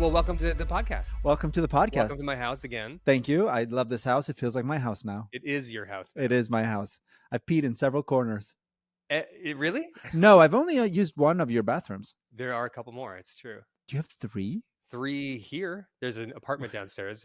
Well, welcome to the podcast. Welcome to the podcast. Welcome to my house again. Thank you. I love this house. It feels like my house now. It is your house now. It is my house. I've peed in several corners. Really? No, I've only used one of your bathrooms. There are a couple more. It's true. Do you have 3? 3 here. There's an apartment downstairs.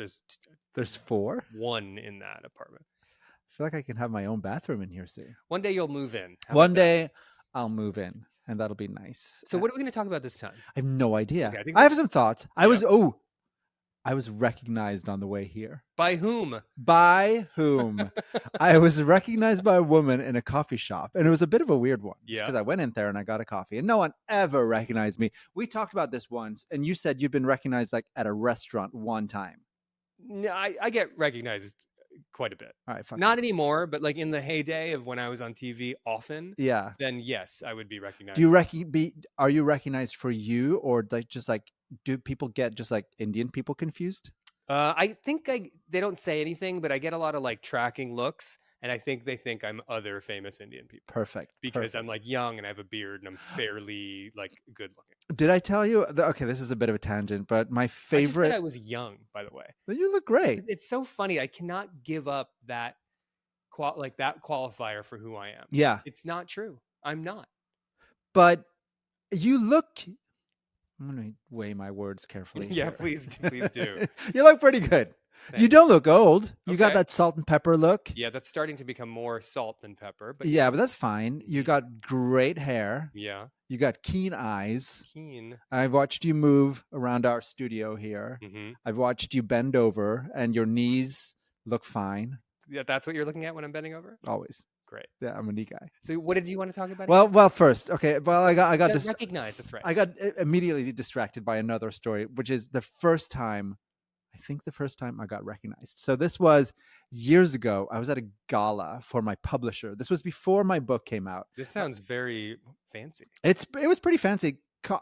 There's 4? 1 in that apartment. I feel like I can have my own bathroom in here soon. One day you'll move in. One day I'll move in, and that'll be nice. So what are we going to talk about this time? I have no idea. Okay, I have some thoughts. I was recognized on the way here. By whom? By whom? I was recognized by a woman in a coffee shop, and it was a bit of a weird one. Yeah. Because I went in there and I got a coffee, and no one ever recognized me. We talked about this once, and you said you'd been recognized like at a restaurant one time. No, I get recognized quite a bit. All right, fuck Not anymore, but like in the heyday of when I was on TV often. Yeah. Then yes, I would be recognized. Do you are you recognized for you, or like just like do people get just like Indian people confused? I think they don't say anything, but I get a lot of like tracking looks, and I think they think I'm other famous Indian people. Perfect. Because I'm like young and I have a beard and I'm fairly like good looking. Did I tell you? Okay, this is a bit of a tangent, but my favorite. I just said I was young, by the way. You look great. It's so funny. I cannot give up that that qualifier for who I am. Yeah, it's not true. I'm not. But you look. I'm gonna weigh my words carefully. Yeah, please do. You look pretty good. Thanks. You don't look old. You got that salt and pepper look. Yeah, that's starting to become more salt than pepper. But yeah, but that's fine. You got great hair. Yeah. You got keen eyes. Keen. I've watched you move around our studio here. Mm-hmm. I've watched you bend over, and your knees look fine. Yeah, that's what you're looking at when I'm bending over? Always. Great. Yeah, I'm a knee guy. So what did you want to talk about? Well, first, okay. Well, I got recognized. That's right. I got immediately distracted by another story, which is the first time I got recognized. So this was years ago. I was at a gala for my publisher. This was before my book came out. This sounds very fancy. It was pretty fancy.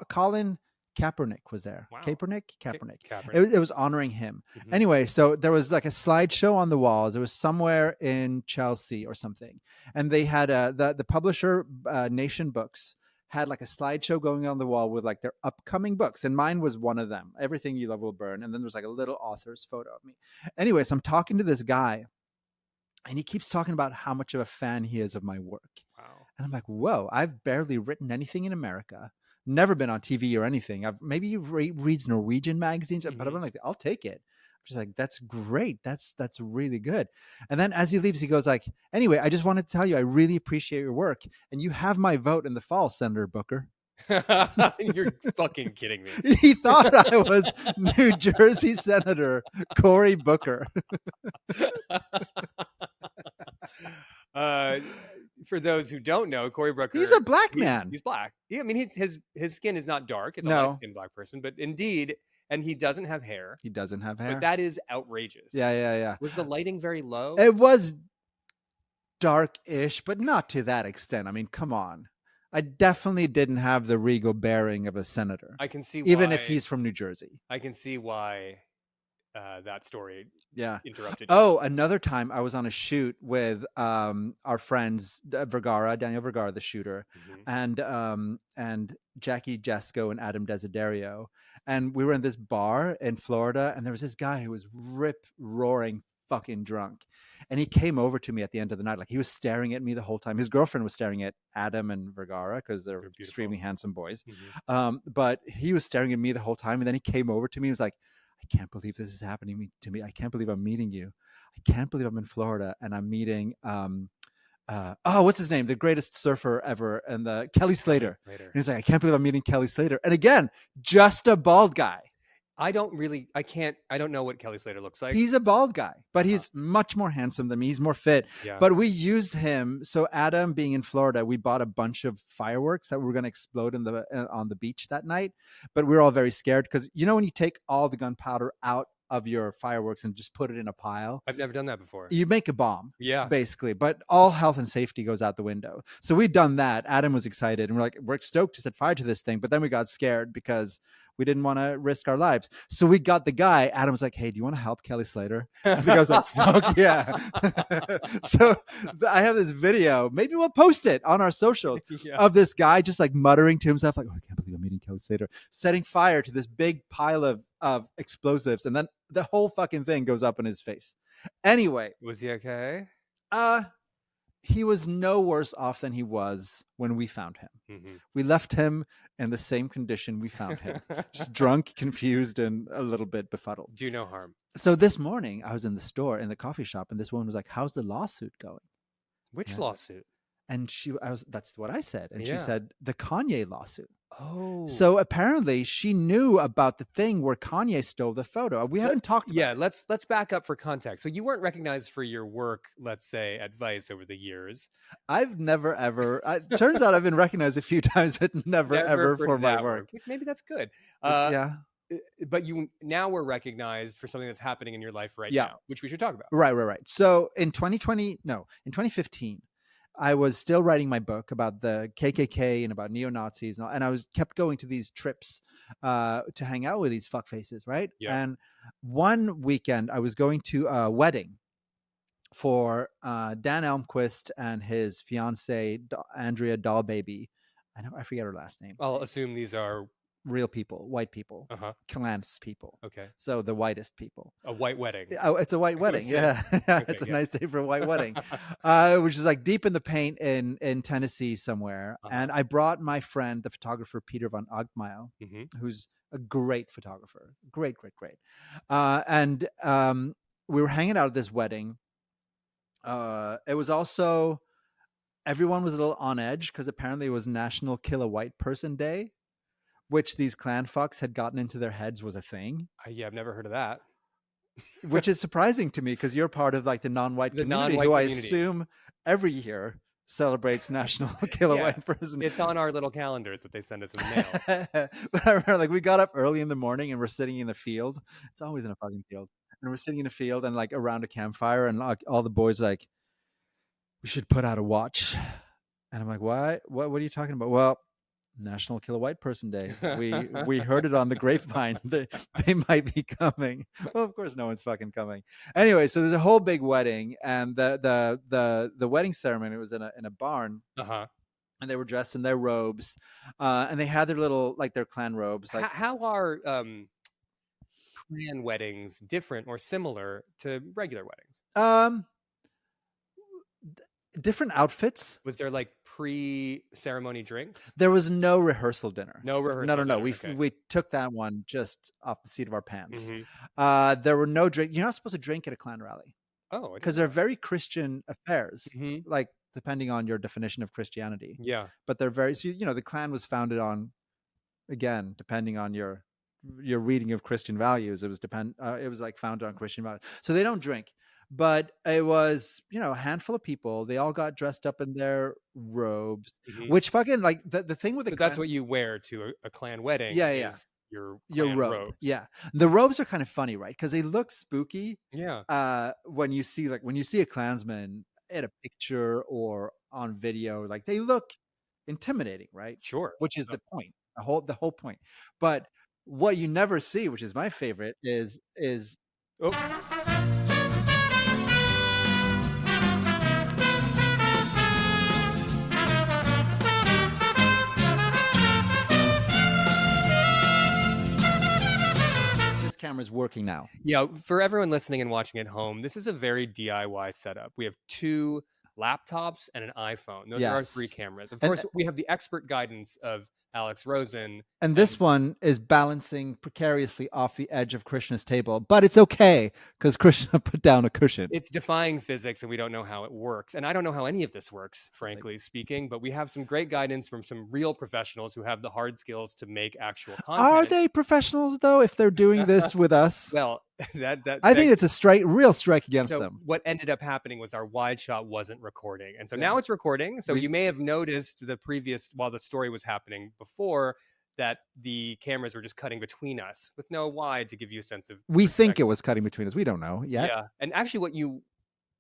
Colin Kaepernick was there. Wow. Kaepernick. Kaepernick. It was honoring him. Mm-hmm. Anyway, so there was like a slideshow on the walls. It was somewhere in Chelsea or something, and they had the publisher Nation Books had like a slideshow going on the wall with like their upcoming books, and mine was one of them. Everything You Love Will Burn, and then there's like a little author's photo of me. Anyway, so I'm talking to this guy, and he keeps talking about how much of a fan he is of my work. Wow. And I'm like, whoa, I've barely written anything in America. Never been on TV or anything. Maybe he reads Norwegian magazines, but I'm like, I'll take it. I'm just like, that's great. That's really good. And then as he leaves, he goes like, anyway, I just wanted to tell you, I really appreciate your work, and you have my vote in the fall, Senator Booker. You're fucking kidding me. He thought I was New Jersey Senator Cory Booker. For those who don't know, Cory Booker, he's a black man. He's black. Yeah, I mean, his skin is not dark. It's a light-skinned black person, but indeed, and he doesn't have hair. He doesn't have hair. But that is outrageous. Yeah. Was the lighting very low? It was dark-ish, but not to that extent. I mean, come on. I definitely didn't have the regal bearing of a senator. I can see why, even if he's from New Jersey. I can see why that story interrupted you. Oh, another time I was on a shoot with our friends Daniel Vergara, the shooter, and Jackie Jesco and Adam Desiderio. And we were in this bar in Florida, and there was this guy who was rip-roaring fucking drunk. And he came over to me at the end of the night. Like, he was staring at me the whole time. His girlfriend was staring at Adam and Vergara because they're extremely handsome boys. But he was staring at me the whole time. And then he came over to me. He was like, I can't believe this is happening to me. I can't believe I'm meeting you. I can't believe I'm in Florida and I'm meeting what's his name? The greatest surfer ever, and the Kelly Slater. And he's like, I can't believe I'm meeting Kelly Slater. And again, just a bald guy. I don't know what Kelly Slater looks like. He's a bald guy, but he's much more handsome than me. He's more fit. Yeah. But we used him. So Adam being in Florida, we bought a bunch of fireworks that were going to explode on the beach that night. But we were all very scared because, you know, when you take all the gunpowder out of your fireworks and just put it in a pile. I've never done that before. You make a bomb. Yeah. Basically. But all health and safety goes out the window. So we'd done that. Adam was excited and we're stoked to set fire to this thing. But then we got scared because We didn't want to risk our lives. So we got the guy. Adam was like, hey, do you want to help Kelly Slater? I think I was like, fuck yeah. So I have this video. Maybe we'll post it on our socials Yeah. of this guy just like muttering to himself, like, oh, I can't believe I'm meeting Kelly Slater, setting fire to this big pile of explosives. And then the whole fucking thing goes up in his face. Anyway. Was he okay? He was no worse off than he was when we found him. Mm-hmm. We left him in the same condition we found him, just drunk, confused, and a little bit befuddled. Do no harm. So this morning, I was in the store, in the coffee shop, and this woman was like, how's the lawsuit going? Which lawsuit? And that's what I said. And Yeah. she said, the Kanye lawsuit. Oh. So apparently she knew about the thing where Kanye stole the photo. We haven't talked about it. Let's back up for context. So you weren't recognized for your work, let's say, at Vice over the years. I've never ever. Turns out I've been recognized a few times, but never ever for my work. Maybe that's good. Yeah. But you now were recognized for something that's happening in your life right now, which we should talk about. Right. So in 2015, I was still writing my book about the KKK and about neo-Nazis, and I was kept going to these trips to hang out with these fuckfaces, right? Yeah. And one weekend, I was going to a wedding for Dan Elmquist and his fiancee Andrea Dahlbaby. I forget her last name. I'll assume these are real people, white people, clans people. Okay. So the whitest people. A white wedding. Oh, it's a white wedding. Yeah. It's a nice day for a white wedding. Which is like deep in the paint in Tennessee somewhere. And I brought my friend, the photographer, Peter von Ogmile, who's a great photographer. Great. And we were hanging out at this wedding. It was also, everyone was a little on edge because apparently it was National Kill a White Person Day, which these clan fucks had gotten into their heads was a thing. Yeah, I've never heard of that. Which is surprising to me because you're part of like the non-white community, who I assume every year celebrates National Kill a White Person. It's on our little calendars that they send us in the mail. But I remember, like, we got up early in the morning and we're sitting in the field. It's always in a fucking field. And we're sitting in a field and like around a campfire, and like all the boys like, we should put out a watch. And I'm like, why? What are you talking about? Well, National Kill a White Person Day. We heard it on the grapevine. They might be coming. Well, of course, no one's fucking coming. Anyway, so there's a whole big wedding, and the wedding ceremony was in a barn. And they were dressed in their robes, and they had their little, like, their clan robes. Like, how are clan weddings different or similar to regular weddings? Different outfits. Was there like pre-ceremony drinks? There was no rehearsal dinner. No rehearsal. No. We took that one just off the seat of our pants. There were no drink. You're not supposed to drink at a clan rally. Oh, because they're very Christian affairs, like depending on your definition of Christianity. Yeah, but they're very. So, the clan was founded on, again, depending on your reading of Christian values. It was like founded on Christian values. So they don't drink. But it was, a handful of people. They all got dressed up in their robes, which fucking, like, the thing with the clan, that's what you wear to a clan wedding. Yeah. Your robe. Robes. Yeah. The robes are kind of funny, right? Because they look spooky. Yeah. When you see a Klansman at a picture or on video, like, they look intimidating, right? Sure. Which is the point, the whole point. But what you never see, which is my favorite, is camera's working now. Yeah, for everyone listening and watching at home, this is a very DIY setup. We have 2 laptops and an iPhone. Those are our 3 cameras. Of course, we have the expert guidance of Alex Rosen. And this one is balancing precariously off the edge of Krishna's table, but it's okay because Krishna put down a cushion. It's defying physics, and we don't know how it works. And I don't know how any of this works, frankly speaking, but we have some great guidance from some real professionals who have the hard skills to make actual content. Are they professionals, though, if they're doing this with us? Well, I think it's a real strike against them. What ended up happening was our wide shot wasn't recording. And so now it's recording. So you may have noticed while the story was happening before, that the cameras were just cutting between us with no wide to give you a sense of We think it was cutting between us. We don't know yet. Yeah. And actually what you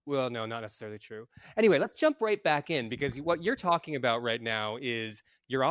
Well, no, not necessarily true. Anyway, let's jump right back in because what you're talking about right now is you're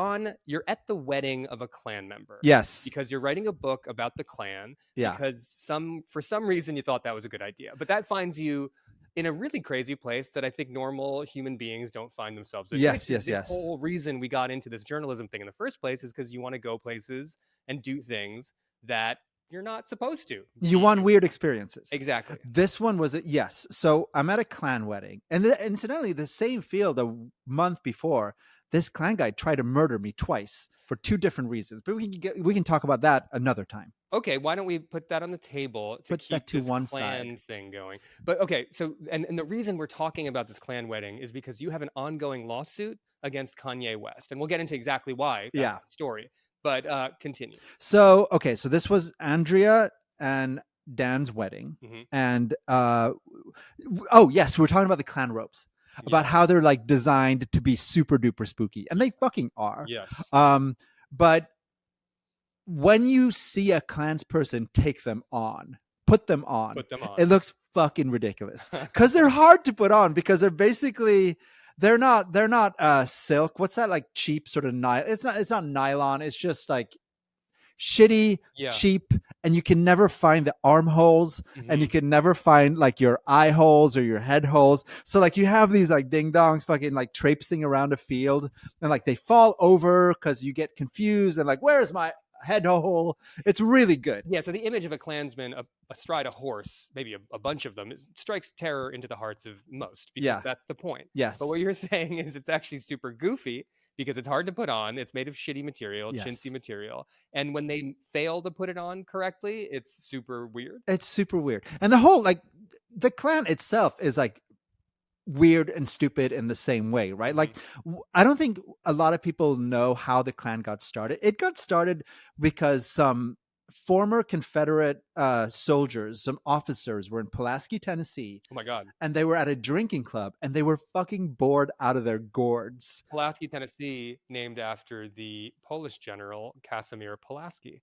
at the wedding of a clan member Yes. because you're writing a book about the clan Yeah. because for some reason you thought that was a good idea. But that finds you in a really crazy place that I think normal human beings don't find themselves in, which Yes, is yes, the yes. whole reason we got into this journalism thing in the first place is because you want to go places and do things that you're not supposed to You be want doing. weird experiences. Exactly. This one was yes. So I'm at a clan wedding, and incidentally, the same field a month before, this clan guy tried to murder me twice for two different reasons. But we can talk about that another time. Okay, why don't we put that on the table to Put that keep to this one clan side. thing going? But okay, so and the reason we're talking about this clan wedding is because you have an ongoing lawsuit against Kanye West, and we'll get into exactly why. That's Yeah. the story. But continue. So okay, so this was Andrea and Dan's wedding, Mhm. and oh yes, we were talking about the clan ropes, about Yes. how they're like designed to be super duper spooky, and they fucking are. Yes. But when you see a clansperson take them on, put them on, Put them on. it looks fucking ridiculous because they're hard to put on because they're basically they're not silk. What's that like cheap sort of nylon? It's not nylon. It's just like shitty, Yeah. cheap, and you can never find the armholes, and you Mhm. can never find like your eye holes or your head holes. So like you have these like ding dongs fucking like traipsing around a field, and like they fall over because you get confused and like, where's my head hole? It's really good. Yeah, so the image of a Klansman astride a horse, maybe a bunch of them, strikes terror into the hearts of most because Yeah. that's the point. Yes. But what you're saying is it's actually super goofy because it's hard to put on. It's made of shitty material, Yes. chintzy material. And when they fail to put it on correctly, it's super weird. It's super weird. And the whole like the clan itself is like weird and stupid in the same way, right? Like I don't think a lot of people know how the clan got started. It got started because some former Confederate soldiers, some officers were in Pulaski, Tennessee. Oh my God. And they were at a drinking club and they were fucking bored out of their gourds. Pulaski, Tennessee, named after the Polish general Casimir Pulaski.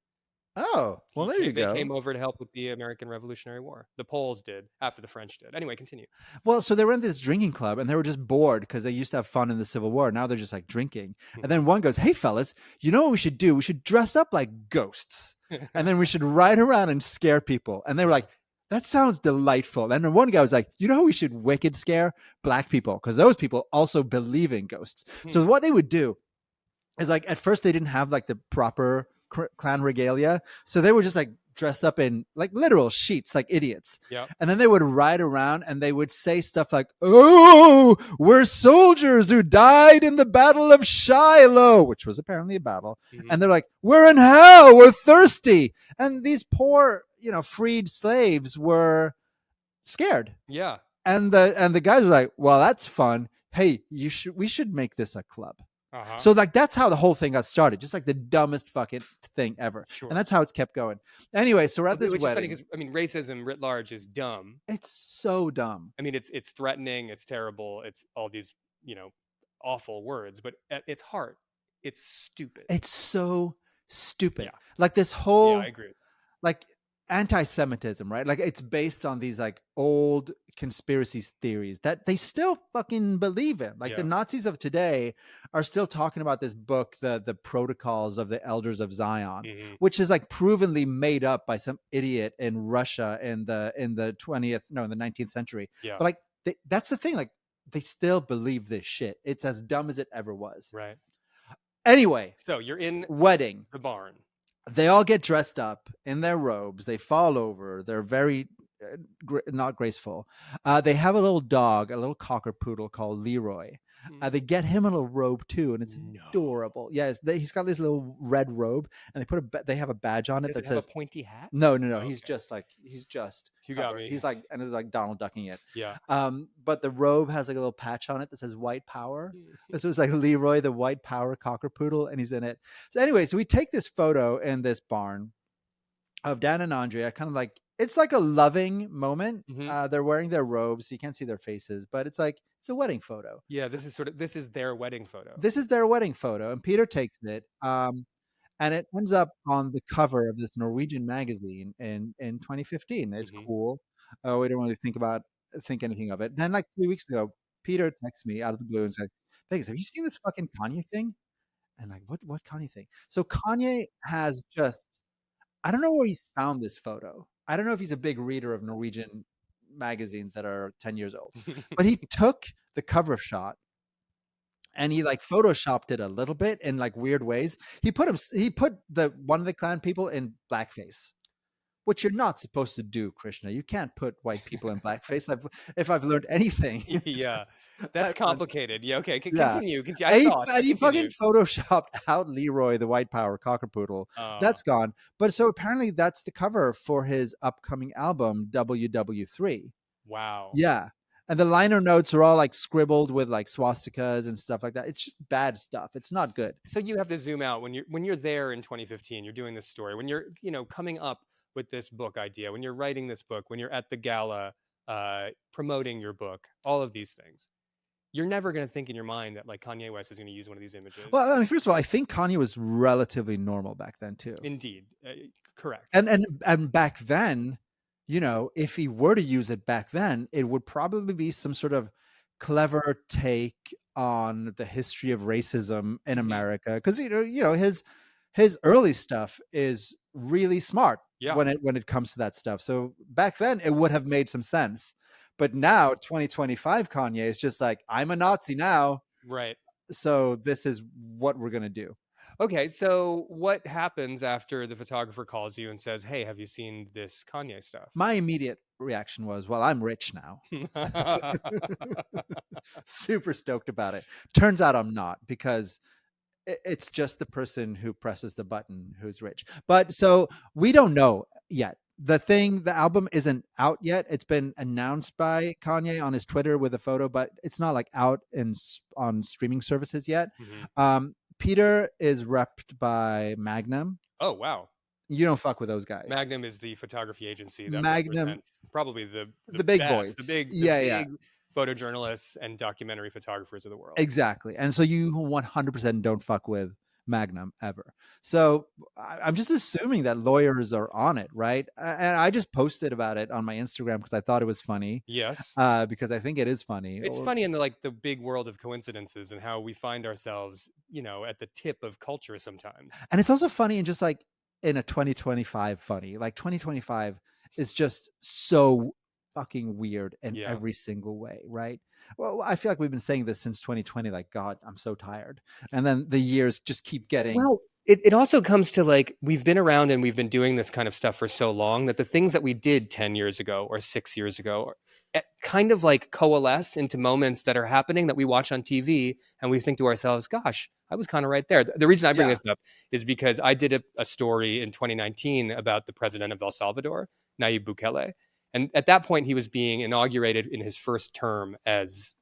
Oh, well, there you go. They came over to help with the American Revolutionary War. The Poles did after the French did. Anyway, continue. Well, so they were in this drinking club and they were just bored because they used to have fun in the Civil War. Now they're just like drinking. And then one goes, "Hey, fellas, you know what we should do? We should dress up like ghosts. And then we should ride around and scare people." And they were like, "That sounds delightful." And then one guy was like, "You know who we should wicked scare? Black people, because those people also believe in ghosts." So what they would do is like at first they didn't have like the proper clan regalia, so they would just like dress up in like literal sheets like idiots. Yeah. And then they would ride around and they would say stuff like, "Oh, we're soldiers who died in the Battle of Shiloh," which was apparently a battle. And they're like, "We're in hell, we're thirsty." And these poor, freed slaves were scared. Yeah. And the guys were like, "Well, that's fun. Hey, we should make this a club." So like that's how the whole thing got started, just like the dumbest fucking thing ever. Sure. And that's how it's kept going. Anyway, so we're at this wedding. Which is funny because racism writ large is dumb. It's so dumb. I mean, it's threatening, it's terrible, it's all these awful words, but at its heart, it's stupid. It's so stupid. Yeah. Like this whole. Yeah, I agree. Like anti-Semitism, right? Like it's based on these like old conspiracy theories that they still fucking believe in. Like the Nazis of today are still talking about this book, the Protocols of the Elders of Zion, which is like provenly made up by some idiot in Russia in the 19th century. Yeah. But like that's the thing, like they still believe this shit. It's as dumb as it ever was. Right. Anyway, so you're in wedding, the barn. They all get dressed up in their robes. They fall over. They're very not graceful. They have a little dog, a little cocker poodle called Leroy. They get him a little robe too, and it's adorable. Yes, he's got this little red robe, and they have a badge on it that says a pointy hat. No. Oh, he's just you got me. He's like, and it's like Donald ducking it. Yeah. But the robe has like a little patch on it that says White Power. So it's like Leroy, the White Power cocker poodle, and he's in it. So anyway, so we take this photo in this barn of Dan and Andrea, kind of like, it's like a loving moment. They're wearing their robes, so you can't see their faces, but it's like, it's a wedding photo. Yeah, this is their wedding photo. This is their wedding photo, and Peter takes it, and it ends up on the cover of this Norwegian magazine in 2015. It's cool. We don't really think about think anything of it. Then like 3 weeks ago, Peter texted me out of the blue and said, "Vegas, have you seen this fucking Kanye thing?" And like, what Kanye thing? So Kanye has just, I don't know where he's found this photo. I don't know if he's a big reader of Norwegian magazines that are 10 years old, but he took the cover shot and he like photoshopped it a little bit in like weird ways. He put the one of the clan people in blackface, which you're not supposed to do, Krishna. You can't put white people in blackface. If I've learned anything, Yeah, that's complicated. Yeah, okay, yeah. continue. I thought, And he fucking continue. photoshopped out Leroy, the white power cockerpoodle. That's gone. But so apparently that's the cover for his upcoming album, WW3. Wow. Yeah. And the liner notes are all like scribbled with like swastikas and stuff like that. It's just bad stuff. It's not good. So you have to zoom out when you're there in 2015. You're doing this story when you're coming up with this book idea. When you're writing this book. When you're at the gala promoting your book. All of these things. You're never going to think in your mind that like Kanye West is going to use one of these images. Well, I mean, first of all, I think Kanye was relatively normal back then too. Indeed, correct. And back then, if he were to use it back then, it would probably be some sort of clever take on the history of racism in America, because his early stuff is really smart when it comes to that stuff. So back then it would have made some sense, but now 2025 Kanye is just like, I'm a Nazi now, right? So this is what we're gonna do. Okay, so what happens after the photographer calls you and says, "Hey, have you seen this Kanye stuff?" My immediate reaction was, well, I'm rich now. Super stoked about it. Turns out I'm not, because it's just the person who presses the button who's rich. But so we don't know yet. The album isn't out yet. It's been announced by Kanye on his Twitter with a photo, but it's not like out on streaming services yet. Peter is repped by Magnum. Oh, wow. You don't fuck with those guys. Magnum is the photography agency that represents probably the big best, boys, the big photojournalists and documentary photographers of the world. Exactly. And so you 100% don't fuck with Magnum ever. So I'm just assuming that lawyers are on it, right? And I just posted about it on my Instagram because I thought it was funny. Yes. Because I think it is funny. It's funny in the big world of coincidences and how we find ourselves, at the tip of culture sometimes. And it's also funny in just like in a 2025 funny. Like 2025 is just so fucking weird in every single way, right? Well, I feel like we've been saying this since 2020, like, God, I'm so tired. And then the years just keep getting... Well, it also comes to like, we've been around and we've been doing this kind of stuff for so long that the things that we did 10 years ago or 6 years ago kind of like coalesce into moments that are happening that we watch on TV and we think to ourselves, gosh, I was kind of right there. The reason I bring this up is because I did a story in 2019 about the president of El Salvador, Nayib Bukele. And at that point, he was being inaugurated in his first term as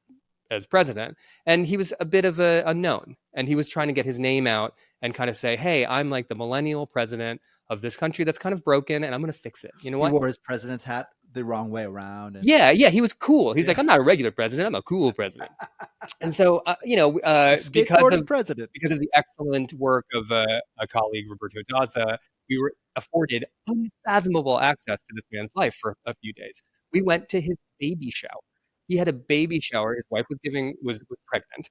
president. And he was a bit of a unknown. And he was trying to get his name out and kind of say, hey, I'm like the millennial president of this country that's kind of broken, and I'm going to fix it. You know what? He wore his president's hat the wrong way around. And... Yeah, he was cool. He's like, I'm not a regular president. I'm a cool president. And so, because of the excellent work of a colleague, Roberto Daza, we were afforded unfathomable access to this man's life for a few days. We went to his baby shower. He had a baby shower. His wife was pregnant.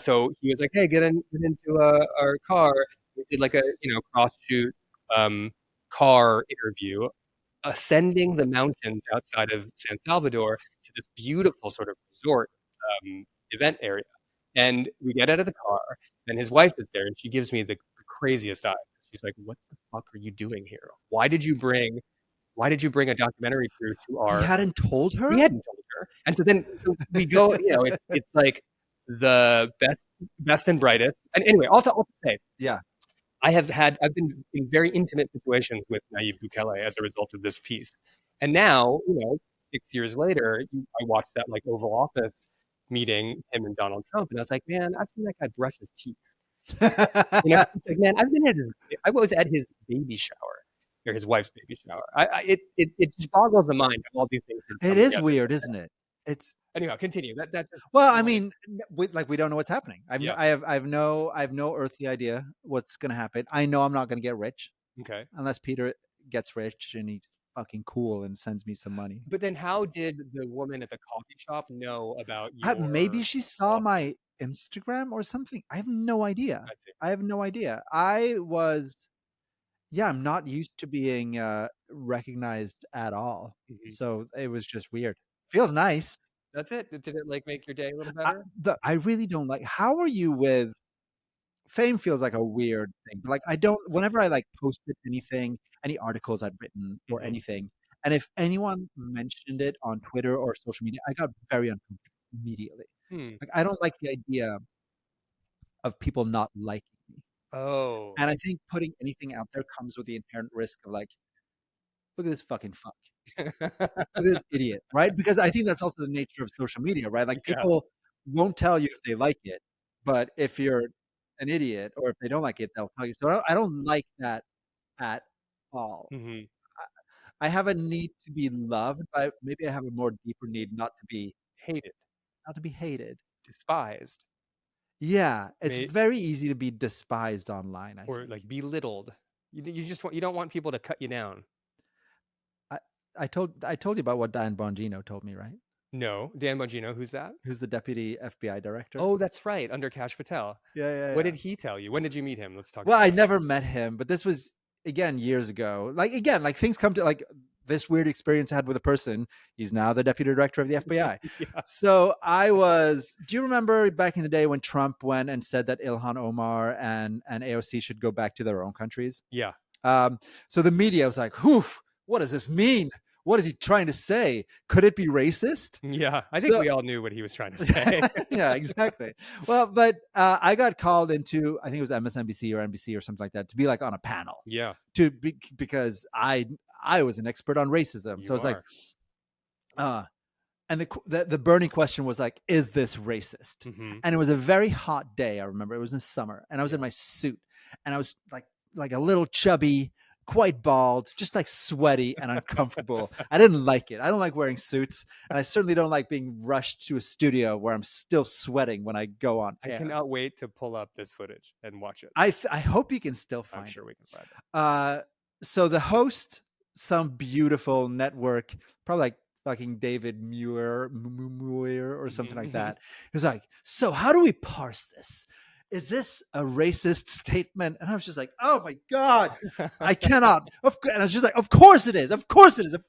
So he was like, hey, get into our car. We did like a cross shoot car interview, ascending the mountains outside of San Salvador to this beautiful sort of resort event area. And we get out of the car, and his wife is there, and she gives me the craziest eyes. She's like, what the fuck are you doing here? Why did you bring a documentary crew to our... He hadn't told her? We hadn't told her. And so then we go, it's like the best and brightest. And anyway, all to say, I've been in very intimate situations with Nayib Bukele as a result of this piece. And now, 6 years later, I watched that like Oval Office meeting, him and Donald Trump, and I was like, man, I've seen that guy brush his teeth. It's like, man, I was at his baby shower, or his wife's baby shower. It just boggles the mind of all these things. It is weird, isn't it? It's anyhow. Continue. Well, I mean, we don't know what's happening. I have no earthly idea what's going to happen. I know I'm not going to get rich. Okay. Unless Peter gets rich and he fucking cool and sends me some money. But then how did the woman at the coffee shop know about Maybe your she saw lawsuit? my Instagram or something. I have no idea. I see. I have no idea. I'm not used to being recognized at all. Mhm. So it was just weird. Feels nice. That's it? Did it, like, make your day a little better? I really don't like. How are you with fame? Feels like a weird thing. But like I don't. Whenever I like posted anything, any articles I'd written or Mhm. anything, and if anyone mentioned it on Twitter or social media, I got very uncomfortable immediately. Hmm. Like I don't like the idea of people not liking me. Oh. And I think putting anything out there comes with the inherent risk of like, look at this fucking fuck. Look at this idiot, right? Because I think that's also the nature of social media, right? Like Yeah. people won't tell you if they like it, but if you're an idiot or if they don't like it, they'll tell you. So I don't like that at all. Mhm. I have a need to be loved, but maybe I have a more deeper need Hated, not to be hated. despised, Yeah, it's may very easy to be despised online, I or, think. like, belittled. You don't want people to cut you down. I I told you about what Dan Bongino told me, right? No. Dan Bongino, who's that? Who's the deputy FBI director? Oh, that's right, under Kash Patel. Yeah, yeah, What yeah. did he tell you? When did you meet him? Let's talk Well, about I that. never met him, but this was again years ago. Like again, like things come to like this weird experience I had with a person. He's now the deputy director of the FBI. Yeah. So I was. Do you remember back in the day when Trump went and said that Ilhan Omar and AOC should go back to their own countries? Yeah. Um, so the media was like, "Whew, what does this mean? What is he trying to say? Could it be racist?" Yeah. I think So we all knew what he was trying to say. yeah, exactly. Well, but I got called into, I think it was MSNBC or NBC or something like that, to be like on a panel Yeah, because I was an expert on racism. So you it's like, are. uh, and the burning question was like, is this racist? Mhm. And it was a very hot day. I remember it was in summer, and I was in Yeah. my suit, and I was like a little chubby, quite bald, just like sweaty and uncomfortable. I didn't like it. I don't like wearing suits, and I certainly don't like being rushed to a studio where I'm still sweating when I go on I air. cannot wait to pull up this footage and watch it. I hope you can still I'm find sure it. we can find it. So the host, some beautiful network, probably like fucking David Muir or something like Mhm, that. He was like, "So how do we parse this? Is this a racist statement?" And I was just like, "Oh my god, I mhm. cannot." And I was just like, "Of course it is. Of course it is. Of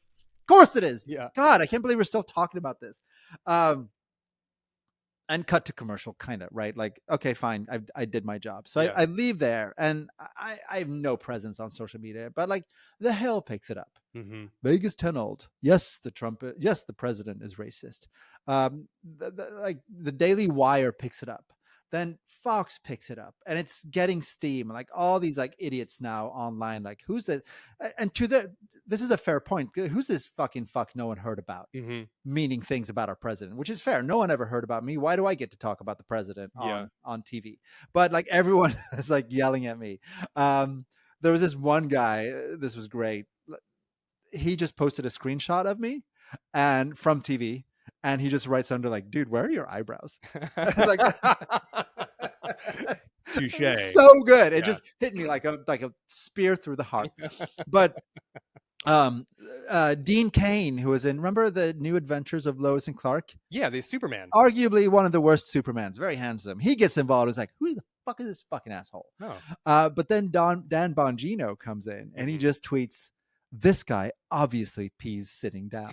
course it is." Yeah. God, I can't believe we're still talking about this. And cut to commercial, kind of, right? Like, okay, fine, I did my job. So Yeah. I leave there, and I have no presence on social media, but like the Hill picks it up. Mhm. Vegas 10 old. Yes, yes, the president is racist. Like the Daily Wire picks it up. Then Fox picks it up, and it's getting steam. Like all these like idiots now online, like who's it? And this is a fair point. Who's this fucking fuck no one heard about? Mhm. Meaning things about our president, which is fair. No one ever heard about me. Why do I get to talk about the president Yeah. on TV? But like everyone is like yelling at me. There was this one guy. This was great. He just posted a screenshot of me and from TV, and he just writes under like, "Dude, where are your eyebrows?" Like, Touche. so good. It Yeah. just hit me like a spear through the heart. But um Dean Cain, who was in, remember the New Adventures of Lois and Clark, Yeah, the Superman. arguably one of the worst Supermans, very handsome, he gets involved. It's like, who the fuck is this fucking asshole? Oh. But then Dan Bongino comes in and he Mhm. just tweets, "This guy obviously pees sitting down."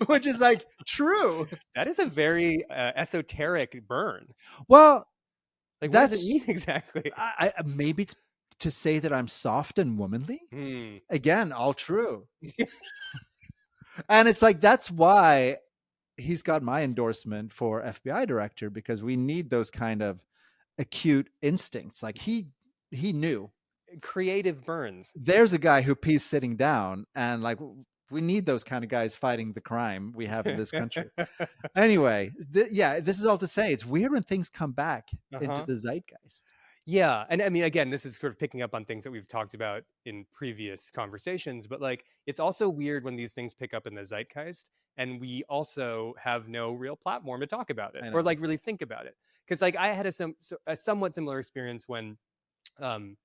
Which is like true. That is a very, esoteric burn. Well, Like, what does it that's mean exactly? maybe it's to say that I'm soft and womanly. Hmm. Again, all true. And it's like, that's why he's got my endorsement for FBI director, because we need those kind of acute instincts. Like he knew Creative burns. there's a guy who pees sitting down, and like we need those kind of guys fighting the crime we have in this country. Anyway, yeah, this is all to say it's weird when things come back into Uh-huh. the zeitgeist. Yeah, and I mean, again, this is sort of picking up on things that we've talked about in previous conversations, but like, it's also weird when these things pick up in the zeitgeist, and we also have no real platform to talk about it I or know. like really think about it. Because like, I had a somewhat similar experience when, um,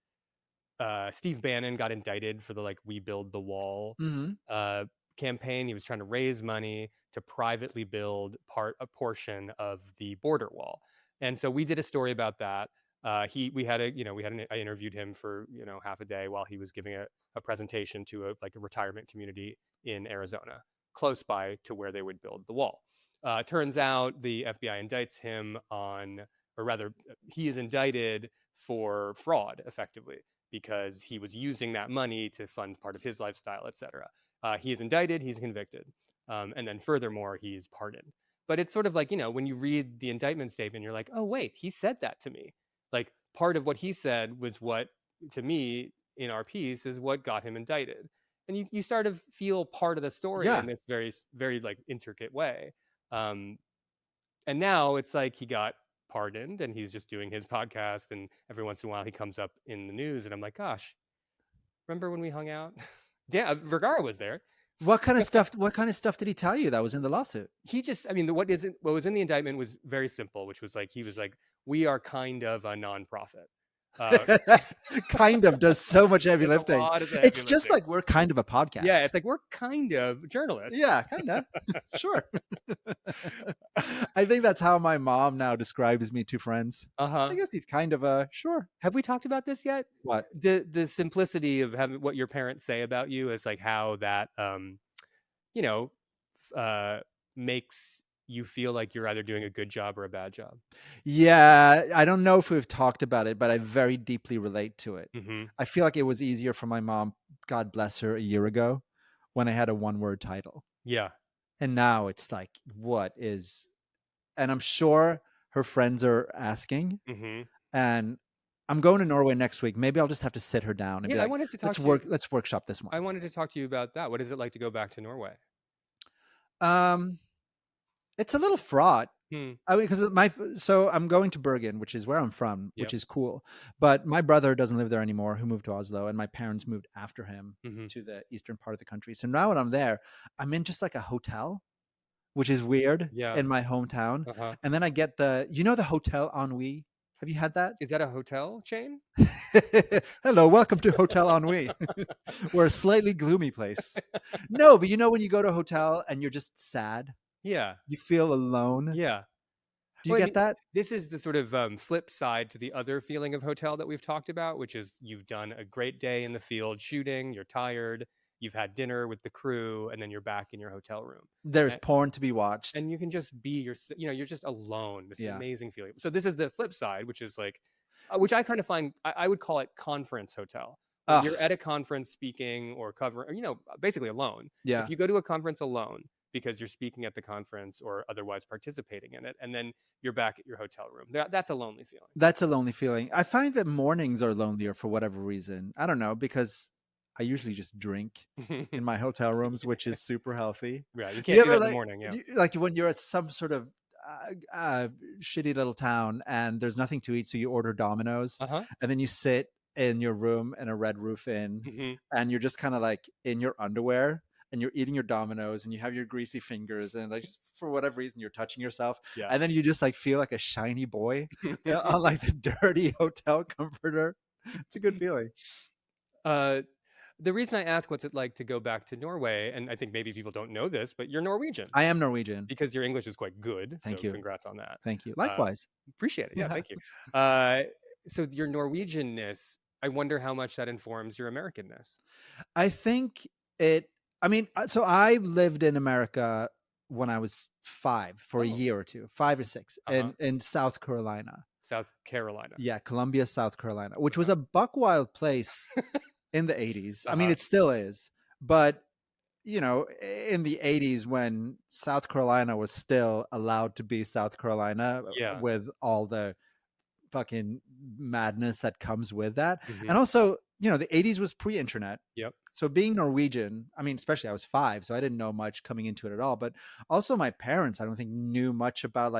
Steve Bannon got indicted for the like We Build the Wall campaign. He was trying to raise money to privately build a portion of the border wall, and so we did a story about that. I interviewed him for half a day while he was giving a presentation to a retirement community in Arizona, close by to where they would build the wall. Turns out the FBI indicts him or rather, he is indicted for fraud, effectively, because he was using that money to fund part of his lifestyle, etc. He is indicted, he's convicted, and then furthermore, he's pardoned. But it's sort of like, when you read the indictment statement, you're like, oh, wait, he said that to me. Like, part of what he said was what, to me, in our piece, is what got him indicted. And you start to feel part of the story in this very, very like intricate way. And now it's like he got pardoned and he's just doing his podcast, and every once in a while he comes up in the news, and I'm like, gosh, remember when we hung out? Yeah, Vergara was there. What kind of stuff did he tell you that was in the lawsuit? He just, what was in the indictment was very simple, which was like, he was like, we are kind of a nonprofit. Kind of does so much heavy lifting. It's just like, we're kind of a podcast. Yeah, it's like, we're kind of journalists. Yeah, kind of. Sure. I think that's how my mom now describes me to friends. I guess he's kind of a, sure. Have we talked about this yet? What? The simplicity of having what your parents say about you is like how that makes you feel like you're either doing a good job or a bad job. Yeah, I don't know if we've talked about it, but I very deeply relate to it. I feel like it was easier for my mom, God bless her, a year ago when I had a one-word title. Yeah. And now it's like, what is... And I'm sure her friends are asking. And I'm going to Norway next week. Maybe I'll just have to sit her down and be like, I wanted to talk let's workshop this one. I wanted to talk to you about that. What is it like to go back to Norway? It's a little fraught. I mean, because I'm going to Bergen, which is where I'm from, which is cool. But my brother doesn't live there anymore, who moved to Oslo, and my parents moved after him to the eastern part of the country. So now when I'm there, I'm in just like a hotel, which is weird in my hometown. And then I get the Hotel Ennui. Have you had that? Is that a hotel chain? Hello, welcome to Hotel Ennui. We're a slightly gloomy place. No, but when you go to a hotel and you're just sad. Yeah. You feel alone. Yeah. Do you get that? This is the sort of flip side to the other feeling of hotel that we've talked about, which is you've done a great day in the field shooting, you're tired, you've had dinner with the crew, and then you're back in your hotel room. There's porn to be watched. And you can just be you're just alone. This amazing feeling. So this is the flip side, which is like, which I kind of find, I would call it conference hotel. You're at a conference speaking or covering, basically alone. Yeah. If you go to a conference alone, because you're speaking at the conference or otherwise participating in it, and then you're back at your hotel room. That's a lonely feeling. That's a lonely feeling. I find that mornings are lonelier for whatever reason. I don't know, because I usually just drink in my hotel rooms, which is super healthy. Yeah, you can't do that in the morning. Yeah, like when you're at some sort of shitty little town and there's nothing to eat, so you order Domino's, and then you sit in your room in a Red Roof Inn, and you're just kind of like in your underwear. And you're eating your Domino's and you have your greasy fingers and like for whatever reason you're touching yourself, and then you just like feel like a shiny boy on like the dirty hotel comforter. It's a good feeling. The reason I ask what's it like to go back to Norway, and I think maybe people don't know this, but you're Norwegian. I am Norwegian. Because your English is quite good. Thank you. Congrats on that. Thank you. Likewise. Appreciate it. Yeah, thank you. So your Norwegianness, I wonder how much that informs your Americanness. I think so I lived in America when I was 5 for a year or two, 5 or 6 in South Carolina. South Carolina. Yeah, Columbia, South Carolina, which was a buck wild place in the 80s. I mean, it still is. But, in the 80s when South Carolina was still allowed to be South Carolina with all the fucking madness that comes with that. And also, the 80s was pre-internet. Yep. So being Norwegian, I mean, especially I was 5, so I didn't know much coming into it at all. But also my parents, I don't think knew much about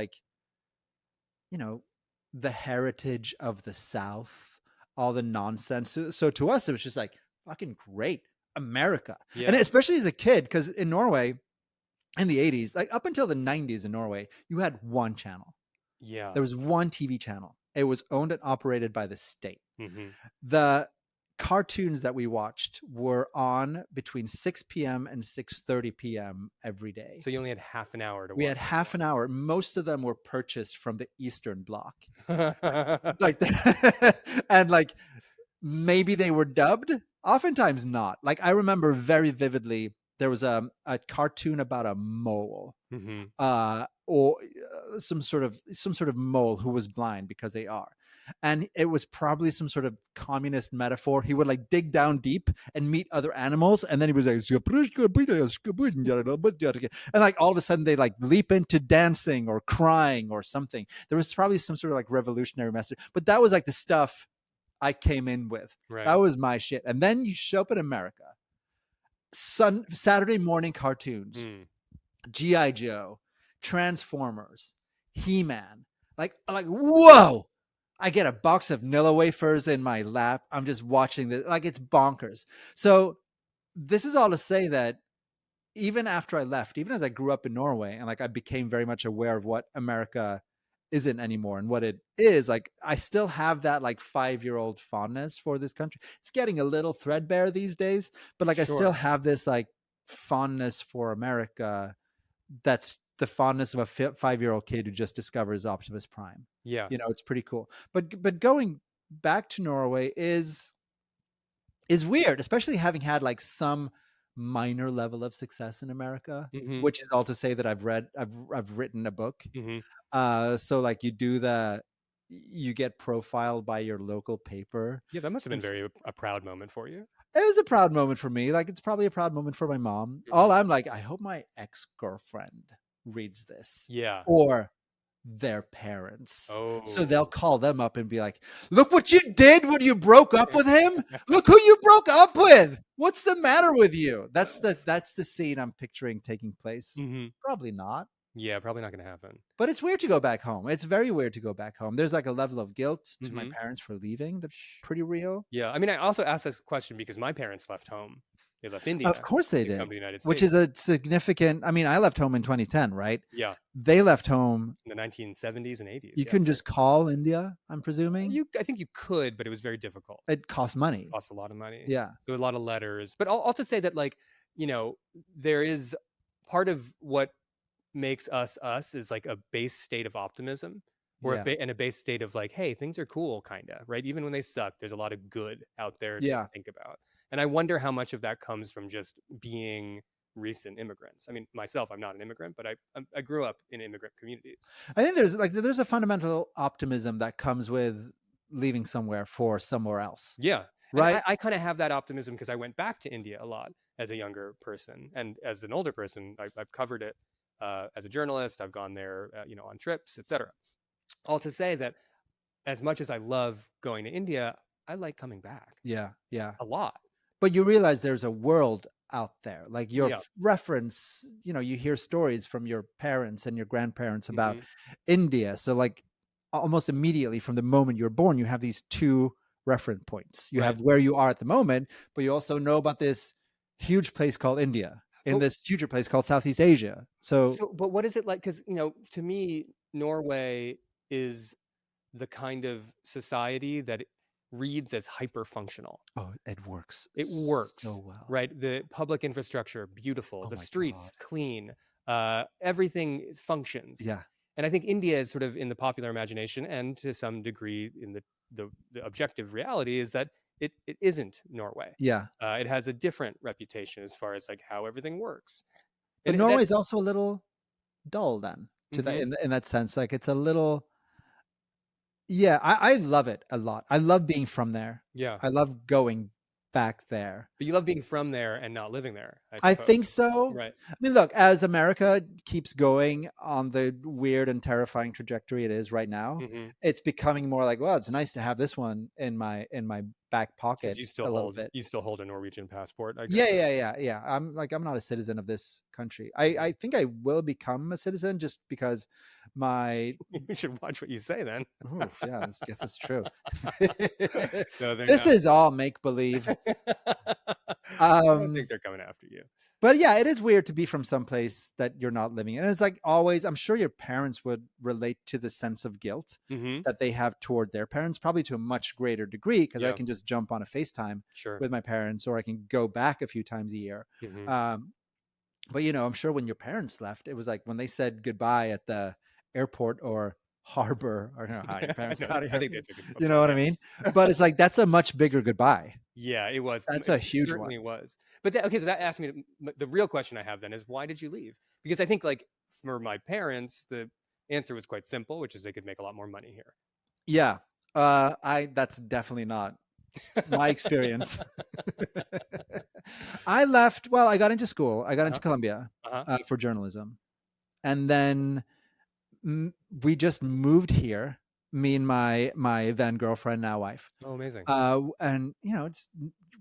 the heritage of the South, all the nonsense. So to us, it was just like fucking great America. Yeah. And especially as a kid, because in Norway in the 80s, like up until the 90s in Norway, you had one channel. Yeah. There was one TV channel. It was owned and operated by the state. The cartoons that we watched were on between 6 p.m. and 6:30 p.m. every day. So you only had half an hour to watch. We had half an hour. Most of them were purchased from the Eastern Bloc. Like, and like maybe they were dubbed. Oftentimes not. Like I remember very vividly, there was a cartoon about a mole, or some sort of mole who was blind because they are. And it was probably some sort of communist metaphor. He would like dig down deep and meet other animals, and then he was like, and like all of a sudden they like leap into dancing or crying or something. There was probably some sort of like revolutionary message, but that was like the stuff I came in with. Right. That was my shit. And then you show up in America, Saturday morning cartoons, G.I. Joe, Transformers, He-Man, like whoa. I get a box of Nilla wafers in my lap. I'm just watching this. Like, it's bonkers. So this is all to say that even after I left, even as I grew up in Norway and like I became very much aware of what America isn't anymore and what it is, like I still have that like 5-year-old fondness for this country. It's getting a little threadbare these days, but like I still have this like fondness for America. That's the fondness of a 5-year-old kid who just discovers Optimus Prime. Yeah. You know, it's pretty cool. But going back to Norway is weird, especially having had like some minor level of success in America, which is all to say that I've written a book. So like you get profiled by your local paper. Yeah, that must have been a proud moment for you. It was a proud moment for me. Like, it's probably a proud moment for my mom. All I'm like, I hope my ex-girlfriend reads this. Yeah. Or their parents. Oh. So they'll call them up and be like, look what you did when you broke up with him. Look who you broke up with. What's the matter with you? That's the scene I'm picturing taking place. Probably not. Yeah, probably not going to happen. But it's weird to go back home. It's very weird to go back home. There's like a level of guilt to my parents for leaving that's pretty real. Yeah. I mean, I also asked this question because my parents left home. They left India. Of course they did. Come to the United States. Which is a significant, I mean, I left home in 2010, right? Yeah. They left home in the 1970s and 80s. You couldn't just call India, I'm presuming? I think you could, but it was very difficult. It cost money. It cost a lot of money. Yeah. So a lot of letters. But I'll just say that, like, you know, there is part of what makes us is like a base state of optimism, or a base state of like, hey, things are cool, kind of, right? Even when they suck, there's a lot of good out there to think about. And I wonder how much of that comes from just being recent immigrants. I mean, myself, I'm not an immigrant, but I grew up in immigrant communities. I think there's a fundamental optimism that comes with leaving somewhere for somewhere else. Yeah. Right. I kind of have that optimism because I went back to India a lot as a younger person, and as an older person, I've covered it as a journalist. I've gone there, on trips, etc. All to say that as much as I love going to India, I like coming back. Yeah. A lot. But you realize there's a world out there. Like your reference, you hear stories from your parents and your grandparents about India. So like almost immediately from the moment you're born, you have these two reference points. You have where you are at the moment, but you also know about this huge place called India in this future place called Southeast Asia. So but what is it like? Because, to me, Norway is the kind of society that reads as hyper functional. Oh, it works. It works so well. Right? The public infrastructure, beautiful. The streets, clean. Everything functions. Yeah. And I think India is sort of in the popular imagination, and to some degree in the objective reality, is that it isn't Norway. Yeah. It has a different reputation as far as like how everything works. But Norway is also a little dull then to that in that sense. Like it's a little. Yeah, I love it a lot. I love being from there. Yeah. I love going back there. But you love being from there and not living there, I think so. Right. I mean, look, as America keeps going on the weird and terrifying trajectory it is right now, it's becoming more like, well, it's nice to have this one in my back pocket. You still hold a Norwegian passport, I guess. Yeah. I'm not a citizen of this country. I think I will become a citizen just because you should watch what you say then. Yeah, I guess that's true. This is all make believe. I don't think they're coming after you. But yeah, it is weird to be from someplace that you're not living in. And it's like always, I'm sure your parents would relate to the sense of guilt that they have toward their parents, probably to a much greater degree, because I can just jump on a FaceTime with my parents, or I can go back a few times a year. But I'm sure when your parents left, it was like when they said goodbye at the airport or harbor, or how your parents got here. I think that's a good you know what I mean? But it's like that's a much bigger goodbye. Yeah, it was. That's a It huge certainly one. was. But okay, so that asked me the real question I have then is, why did you leave? Because I think, like, for my parents, the answer was quite simple, which is they could make a lot more money here. Yeah. That's definitely not my experience. I left. Well, I got into school. I got into Columbia for journalism, and then we just moved here. Me and my then girlfriend, now wife. Oh, amazing. And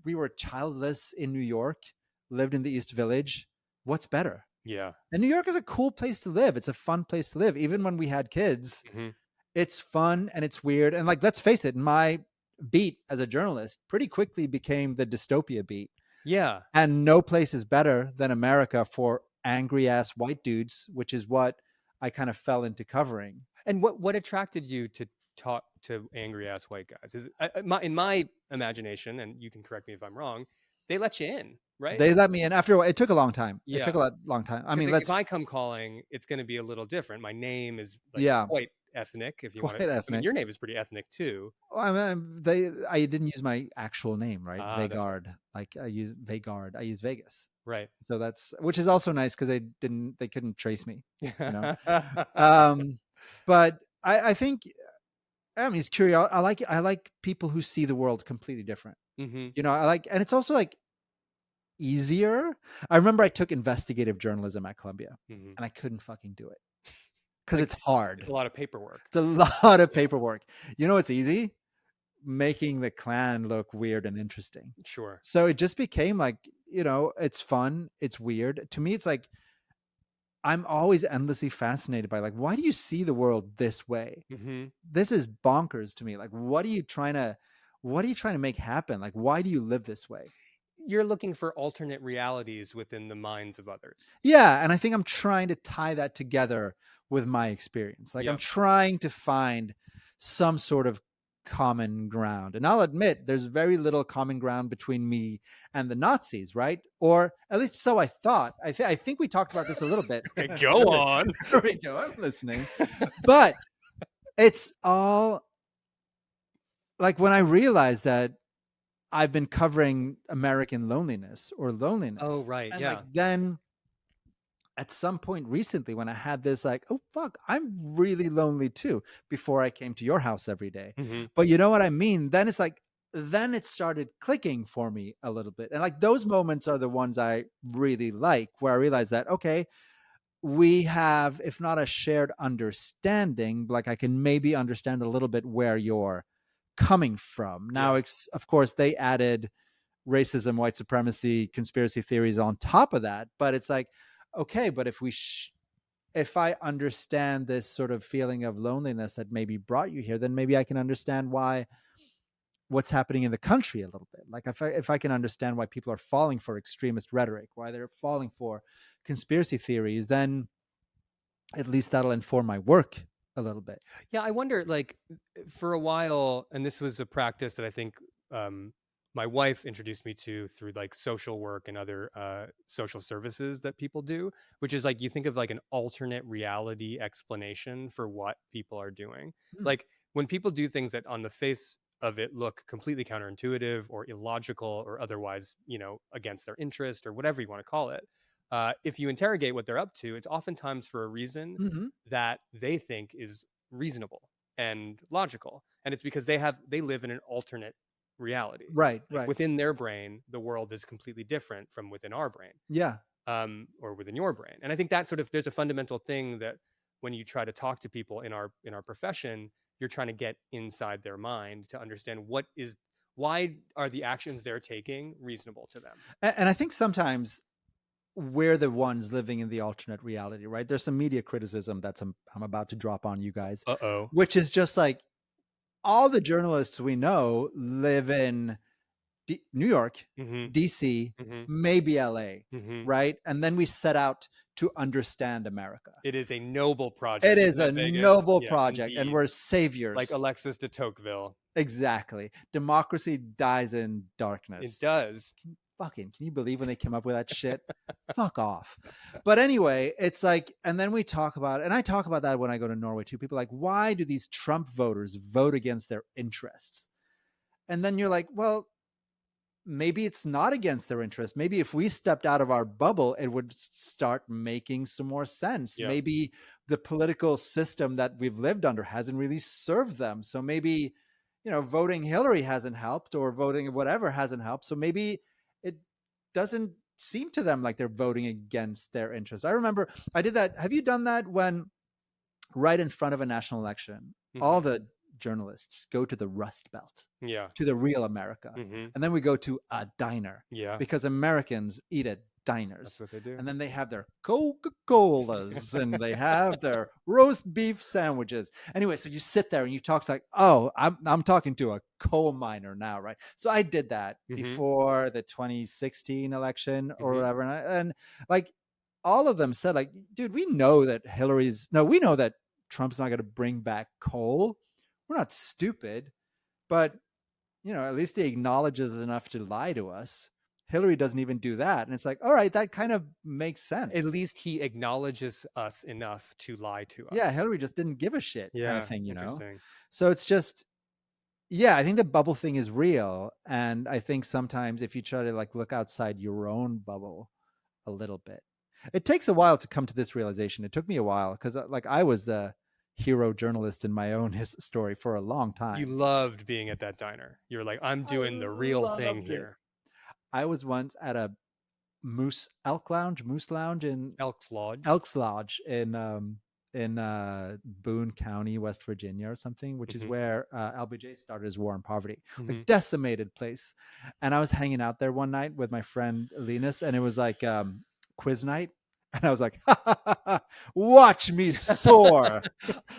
we were childless in New York, lived in the East Village. What's better? Yeah. And New York is a cool place to live. It's a fun place to live. Even when we had kids, it's fun and it's weird. And like, let's face it, my beat as a journalist pretty quickly became the dystopia beat. Yeah. And no place is better than America for angry ass white dudes, which is what I kind of fell into covering. And what attracted you to talk to angry ass white guys? Is in my imagination, and you can correct me if I'm wrong, they let you in, right? They let me in after a while. It took a long time. Yeah. It took a long time. I mean, if I come calling, it's going to be a little different. My name is quite ethnic, if you want to. I mean, your name is pretty ethnic too. I mean, I didn't use my actual name, right? Vegard. Like I use Vegard. I use Vegas. Right. So which is also nice because they couldn't trace me. But I think, I mean, it's curious. I like people who see the world completely different. And it's also like easier. I remember I took investigative journalism at Columbia, and I couldn't fucking do it because it's hard. It's a lot of paperwork. It's a lot of paperwork. It's easy? Making the Klan look weird and interesting. Sure. So it just became like, it's fun. It's weird. To me, it's like, I'm always endlessly fascinated by, like, why do you see the world this way? This is bonkers to me. Like, what are you trying to make happen? Like, why do you live this way? You're looking for alternate realities within the minds of others. Yeah. And I think I'm trying to tie that together with my experience. Like, I'm trying to find some sort of common ground. And I'll admit there's very little common ground between me and the Nazis, right? Or at least so I thought. I think we talked about this a little bit. Go on. There we go. I'm listening. But it's all like when I realized that I've been covering American loneliness. Oh, right. And yeah. like then at some point recently when I had this like, oh, fuck, I'm really lonely too, before I came to your house every day. But you know what I mean? Then it's like, then it started clicking for me a little bit. And like those moments are the ones I really like, where I realize that, okay, we have, if not a shared understanding, like I can maybe understand a little bit where you're coming from. Now, of course, they added racism, white supremacy, conspiracy theories on top of that. But it's like, okay, but if I understand this sort of feeling of loneliness that maybe brought you here, then maybe I can understand what's happening in the country a little bit. Like if I can understand why people are falling for extremist rhetoric, why they're falling for conspiracy theories, then at least that'll inform my work a little bit. Yeah, I wonder, like, for a while, and this was a practice that I think my wife introduced me to through like social work and other social services that people do, which is like, you think of like an alternate reality explanation for what people are doing. Like when people do things that on the face of it look completely counterintuitive or illogical or otherwise, against their interest or whatever you want to call it. If you interrogate what they're up to, it's oftentimes for a reason that they think is reasonable and logical. And it's because they live in an alternate reality. Right. Within their brain, the world is completely different from within our brain. Yeah. Or within your brain. And I think that there's a fundamental thing that when you try to talk to people in our profession, you're trying to get inside their mind to understand why are the actions they're taking reasonable to them. And I think sometimes we're the ones living in the alternate reality, right? There's some media criticism that's I'm about to drop on you guys. Which is just like, all the journalists we know live in New York, Mm-hmm. DC, Mm-hmm. maybe LA, Mm-hmm. right? And then we set out to understand America. It is a noble project. It is Isn't a it, Vegas? noble Yes, project, and indeed. we're Like saviors. Alexis de Tocqueville. Exactly. Democracy dies in It darkness. does. Can you believe when they came up with that shit? Fuck off. But anyway, it's like, and then we talk about, and I talk about that when I go to Norway too. People are like, why do these Trump voters vote against their interests? And then you're like, well, maybe it's not against their interest. Maybe if we stepped out of our bubble, it would start making some more sense. Yeah. Maybe the political system that we've lived under hasn't really served them. So maybe, voting Hillary hasn't helped, or voting whatever hasn't helped. So maybe it doesn't seem to them like they're voting against their interest. I remember I did that. Have you done that when right in front of a national election, all the journalists go to the Rust Belt, to the real America, and then we go to a diner, because Americans eat at diners. That's what they do. And then they have their Coca-Colas and they have their roast beef sandwiches. Anyway, so you sit there and you talk like, oh, I'm talking to a coal miner now, right? So I did that before the 2016 election or whatever, and like all of them said, like, dude, we know that we know that Trump's not going to bring back coal. We're not stupid, but at least he acknowledges enough to lie to us. Hillary doesn't even do that. And it's like, all right, that kind of makes sense. At least he acknowledges us enough to lie to us. Yeah, Hillary just didn't give a shit kind of thing, Interesting. So it's just, I think the bubble thing is real. And I think sometimes if you try to like look outside your own bubble a little bit, it takes a while to come to this realization. It took me a while because like I was the hero journalist in my own story for a long time. You loved being at that diner. You were like, I'm doing the real thing here. I was once at a Moose Lounge in Elks Lodge in Boone County, West Virginia or something, which is where LBJ started his war on poverty, like decimated place. And I was hanging out there one night with my friend Linus, and it was like quiz night. And I was like, watch me soar.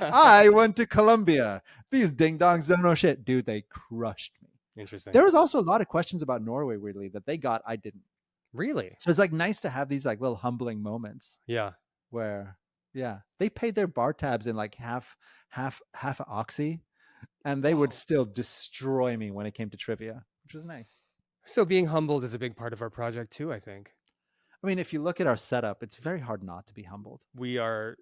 I went to Columbia. These ding-dongs don't know shit. Dude, they crushed me. Interesting. There was also a lot of questions about Norway, weirdly, that they got, I didn't. Really? So it's like nice to have these like little humbling moments. Yeah. Where, they paid their bar tabs in like half oxy, and they would still destroy me when it came to trivia, which was nice. So being humbled is a big part of our project too, I think. I mean, if you look at our setup, it's very hard not to be humbled. We are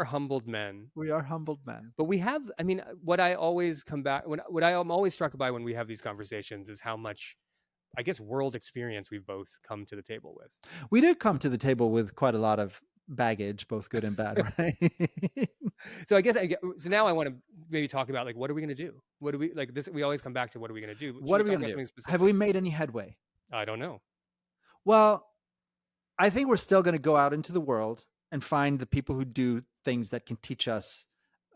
humbled men. We are humbled men. But we have, I mean, what I always come back, what I am always struck by when we have these conversations is how much, I guess, world experience we've both come to the table with. We do come to the table with quite a lot of baggage, both good and bad, right? So so now I want to maybe talk about like, what are we going to do? What do we like this? We always come back to what are we going to do? What are we going to do? Have we made any headway? I don't know. Well, I think we're still going to go out into the world and find the people who do things that can teach us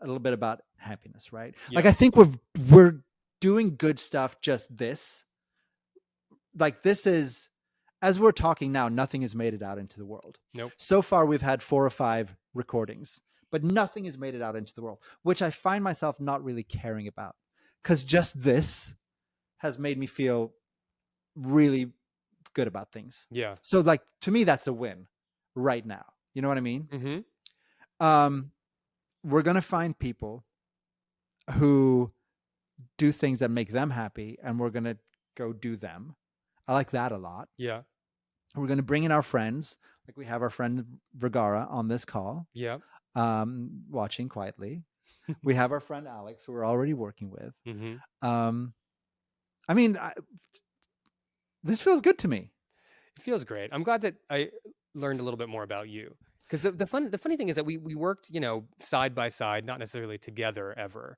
a little bit about happiness, right? Yeah. Like I think we're doing good stuff. Just this, like this is, as we're talking now, nothing has made it out into the world. Nope. So far, we've had 4 or 5 recordings, but nothing has made it out into the world, which I find myself not really caring about, because just this has made me feel really good about things. Yeah. So like to me, that's a win right now. You know what I mean? We're going to find people who do things that make them happy, and we're going to go do them. I like that a lot. Yeah. We're going to bring in our friends. Like we have our friend Vergara on this call. Yeah. Watching quietly. We have our friend Alex, who we're already working with. I mean, this feels good to me. It feels great. I'm glad that I learned a little bit more about you, because the funny thing is that we worked, side by side, not necessarily together ever.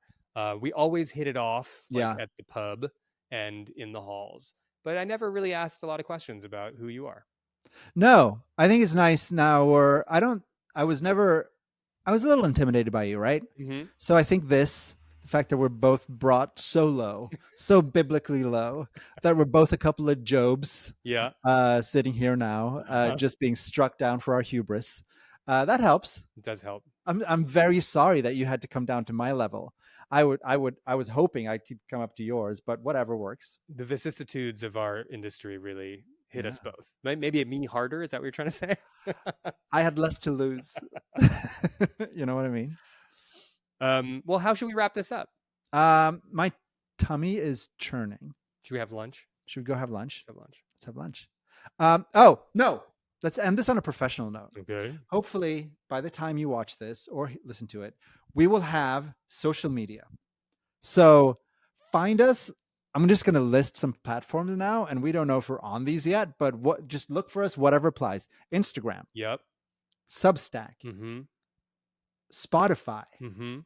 We always hit it off at the pub and in the halls, but I never really asked a lot of questions about who you are. No, I think it's nice now, or I was a little intimidated by you, right? So I think the fact that we're both brought so low, so biblically low, that we're both a couple of Jobs, sitting here now, just being struck down for our hubris. That helps. It does help. I'm very sorry that you had to come down to my level. I was hoping I could come up to yours, but whatever works. The vicissitudes of our industry really hit Yeah. us both. Maybe me harder. Is that what you're trying to say? I had less to lose. You know what I mean? Well, how should we wrap this up? My tummy is churning. Should we have lunch? Should we go have lunch? Let's have lunch. Let's have lunch. Oh, no. Let's end this on a professional note. Okay. Hopefully, by the time you watch this or listen to it, we will have social media. So find us. I'm just going to list some platforms now, and we don't know if we're on these yet, but just look for us, whatever applies. Instagram. Yep. Substack. Mm-hmm. Spotify. Mm-hmm.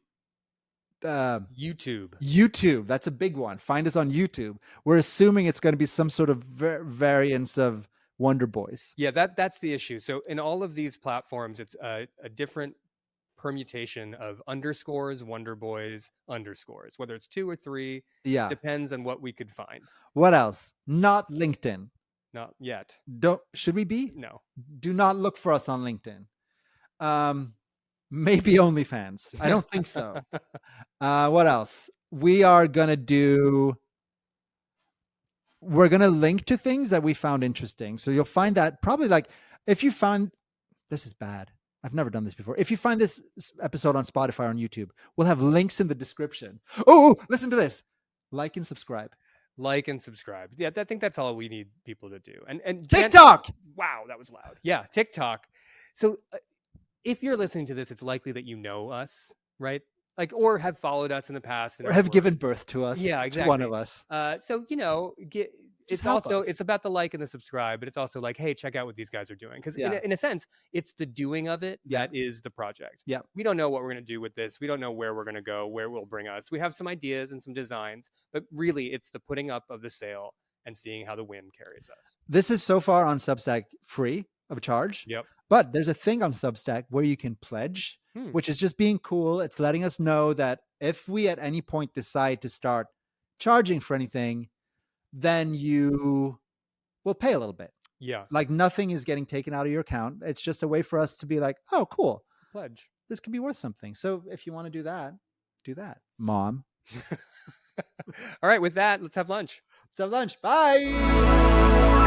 YouTube. YouTube. That's a big one. Find us on YouTube. We're assuming it's going to be some sort of variance of Wonderboys. Yeah, that's the issue. So in all of these platforms, it's a different permutation of underscores, Wonderboys, underscores. Whether it's 2 or 3, depends on what we could find. What else? Not LinkedIn. Not yet. Should we be? No. Do not look for us on LinkedIn. Maybe OnlyFans. I don't think so. What else? We're gonna link to things that we found interesting. So you'll find that probably, like, if you find, this is bad, I've never done this before. If you find this episode on Spotify or on YouTube, we'll have links in the description. Oh, listen to this. Like and subscribe. Like and subscribe. Yeah, I think that's all we need people to do. And TikTok. Wow, that was loud. Yeah, TikTok. So if you're listening to this, it's likely that you know us, right? Like, or have followed us in the past, or have given birth to us. Yeah, exactly. To one of us. So it's also it's about the like and the subscribe, but it's also like, hey, check out what these guys are doing, because in a sense, it's the doing of it that is the project. Yeah, we don't know what we're going to do with this. We don't know where we're going to go, where it will bring us. We have some ideas and some designs, but really, it's the putting up of the sail and seeing how the wind carries us. This is so far on Substack free of charge. Yep. But there's a thing on Substack where you can pledge, which is just being cool. It's letting us know that if we at any point decide to start charging for anything, then you will pay a little bit. Yeah. Like, nothing is getting taken out of your account. It's just a way for us to be like, oh, cool. Pledge. This could be worth something. So if you want to do that, Mom. All right. With that, let's have lunch. Let's have lunch. Bye.